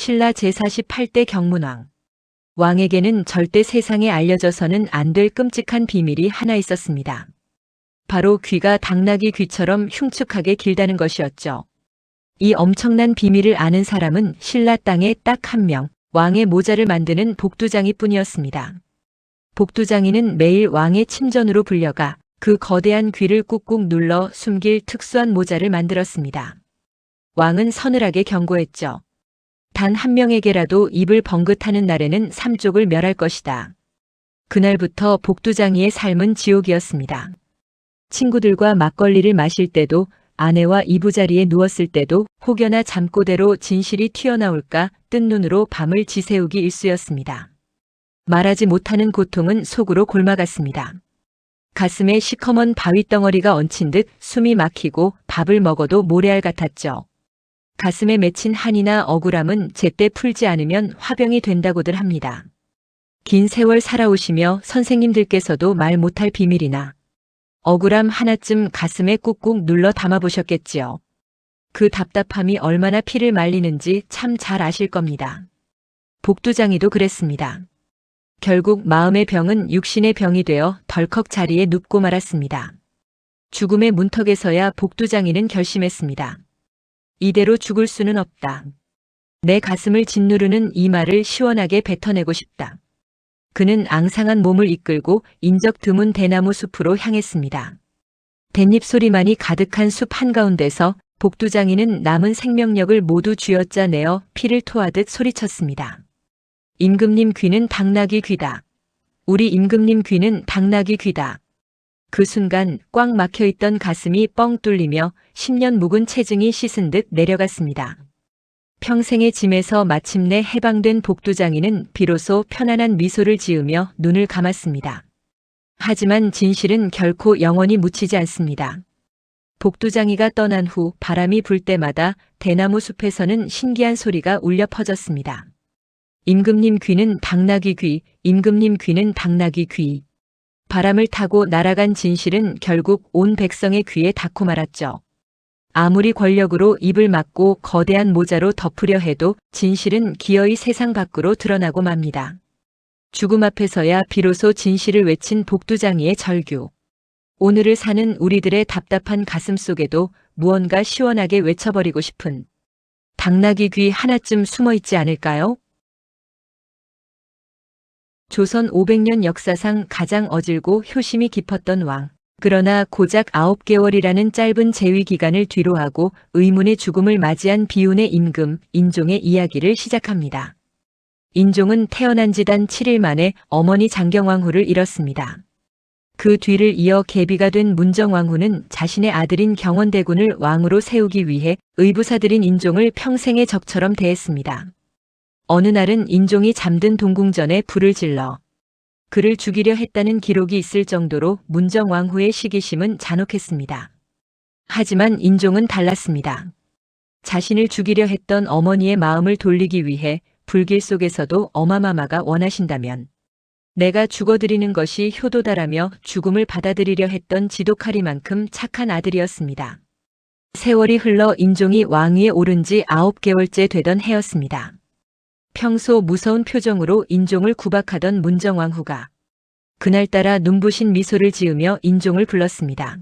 신라 제48대 경문왕. 왕에게는 절대 세상에 알려져서는 안 될 끔찍한 비밀이 하나 있었습니다. 바로 귀가 당나귀 귀처럼 흉측하게 길다는 것이었죠. 이 엄청난 비밀을 아는 사람은 신라 땅에 딱 한 명, 왕의 모자를 만드는 복두장이 뿐이었습니다. 복두장이는 매일 왕의 침전으로 불려가 그 거대한 귀를 꾹꾹 눌러 숨길 특수한 모자를 만들었습니다. 왕은 서늘하게 경고했죠. 단 한 명에게라도 입을 번긋하는 날에는 삼족을 멸할 것이다. 그날부터 복두장이의 삶은 지옥이었습니다. 친구들과 막걸리를 마실 때도, 아내와 이부자리에 누웠을 때도 혹여나 잠꼬대로 진실이 튀어나올까 뜬 눈으로 밤을 지새우기 일쑤였습니다. 말하지 못하는 고통은 속으로 골마갔습니다. 가슴에 시커먼 바위덩어리가 얹힌 듯 숨이 막히고 밥을 먹어도 모래알 같았죠. 가슴에 맺힌 한이나 억울함은 제때 풀지 않으면 화병이 된다고들 합니다. 긴 세월 살아오시며 선생님들께서도 말 못할 비밀이나 억울함 하나쯤 가슴에 꾹꾹 눌러 담아보셨겠지요. 그 답답함이 얼마나 피를 말리는지 참 잘 아실 겁니다. 복두장이도 그랬습니다. 결국 마음의 병은 육신의 병이 되어 덜컥 자리에 눕고 말았습니다. 죽음의 문턱에서야 복두장이는 결심했습니다. 이대로 죽을 수는 없다. 내 가슴을 짓누르는 이 말을 시원하게 뱉어내고 싶다. 그는 앙상한 몸을 이끌고 인적 드문 대나무 숲으로 향했습니다. 댄잎 소리만이 가득한 숲 한가운데서 복두장이는 남은 생명력을 모두 쥐어짜내어 피를 토하듯 소리쳤습니다. 임금님 귀는 당나귀 귀다. 우리 임금님 귀는 당나귀 귀다. 그 순간 꽉 막혀있던 가슴이 뻥 뚫리며 10년 묵은 체증이 씻은 듯 내려갔습니다. 평생의 짐에서 마침내 해방된 복두장이는 비로소 편안한 미소를 지으며 눈을 감았습니다. 하지만 진실은 결코 영원히 묻히지 않습니다. 복두장이가 떠난 후 바람이 불 때마다 대나무 숲에서는 신기한 소리가 울려 퍼졌습니다. 임금님 귀는 당나귀 귀, 임금님 귀는 당나귀 귀. 바람을 타고 날아간 진실은 결국 온 백성의 귀에 닿고 말았죠. 아무리 권력으로 입을 막고 거대한 모자로 덮으려 해도 진실은 기어이 세상 밖으로 드러나고 맙니다. 죽음 앞에서야 비로소 진실을 외친 복두장이의 절규. 오늘을 사는 우리들의 답답한 가슴 속에도 무언가 시원하게 외쳐버리고 싶은 당나귀 귀 하나쯤 숨어있지 않을까요? 조선 500년 역사상 가장 어질고 효심이 깊었던 왕. 그러나 고작 9개월이라는 짧은 재위 기간을 뒤로하고 의문의 죽음을 맞이한 비운의 임금, 인종의 이야기를 시작합니다. 인종은 태어난 지 단 7일 만에 어머니 장경왕후를 잃었습니다. 그 뒤를 이어 계비가 된 문정왕후는 자신의 아들인 경원대군을 왕으로 세우기 위해 의부사들인 인종을 평생의 적처럼 대했습니다. 어느 날은 인종이 잠든 동궁전에 불을 질러 그를 죽이려 했다는 기록이 있을 정도로 문정왕후의 시기심은 잔혹했습니다. 하지만 인종은 달랐습니다. 자신을 죽이려 했던 어머니의 마음을 돌리기 위해 불길 속에서도 어마마마가 원하신다면 내가 죽어드리는 것이 효도다라며 죽음을 받아들이려 했던 지독하리만큼 착한 아들이었습니다. 세월이 흘러 인종이 왕위에 오른 지 9개월째 되던 해였습니다. 평소 무서운 표정으로 인종을 구박하던 문정왕후가 그날따라 눈부신 미소를 지으며 인종을 불렀습니다.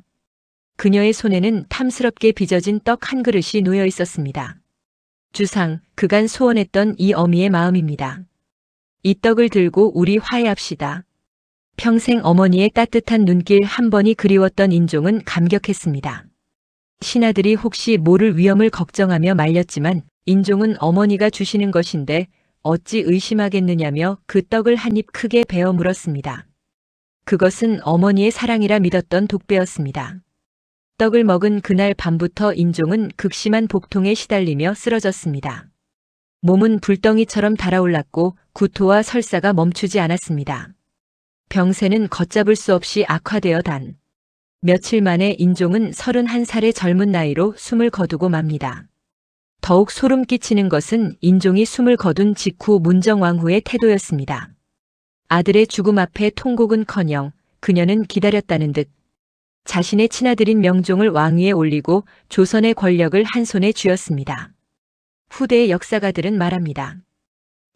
그녀의 손에는 탐스럽게 빚어진 떡 한 그릇이 놓여 있었습니다. 주상, 그간 소원했던 이 어미의 마음입니다. 이 떡을 들고 우리 화해합시다. 평생 어머니의 따뜻한 눈길 한 번이 그리웠던 인종은 감격했습니다. 신하들이 혹시 모를 위험을 걱정하며 말렸지만 인종은 어머니가 주시는 것인데 어찌 의심하겠느냐며 그 떡을 한 입 크게 베어 물었습니다. 그것은 어머니의 사랑이라 믿었던 독배였습니다. 떡을 먹은 그날 밤부터 인종은 극심한 복통에 시달리며 쓰러졌습니다. 몸은 불덩이처럼 달아올랐고 구토와 설사가 멈추지 않았습니다. 병세는 걷잡을 수 없이 악화되어 단 며칠 만에 인종은 31살의 젊은 나이로 숨을 거두고 맙니다. 더욱 소름 끼치는 것은 인종이 숨을 거둔 직후 문정왕후의 태도였습니다. 아들의 죽음 앞에 통곡은커녕 그녀는 기다렸다는 듯 자신의 친아들인 명종을 왕위에 올리고 조선의 권력을 한 손에 쥐었습니다. 후대의 역사가들은 말합니다.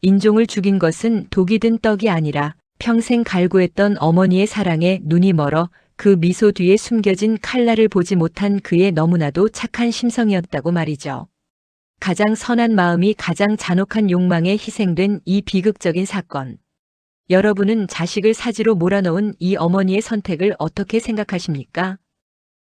인종을 죽인 것은 독이 든 떡이 아니라 평생 갈구했던 어머니의 사랑에 눈이 멀어 그 미소 뒤에 숨겨진 칼날을 보지 못한 그의 너무나도 착한 심성이었다고 말이죠. 가장 선한 마음이 가장 잔혹한 욕망에 희생된 이 비극적인 사건. 여러분은 자식을 사지로 몰아넣은 이 어머니의 선택을 어떻게 생각하십니까?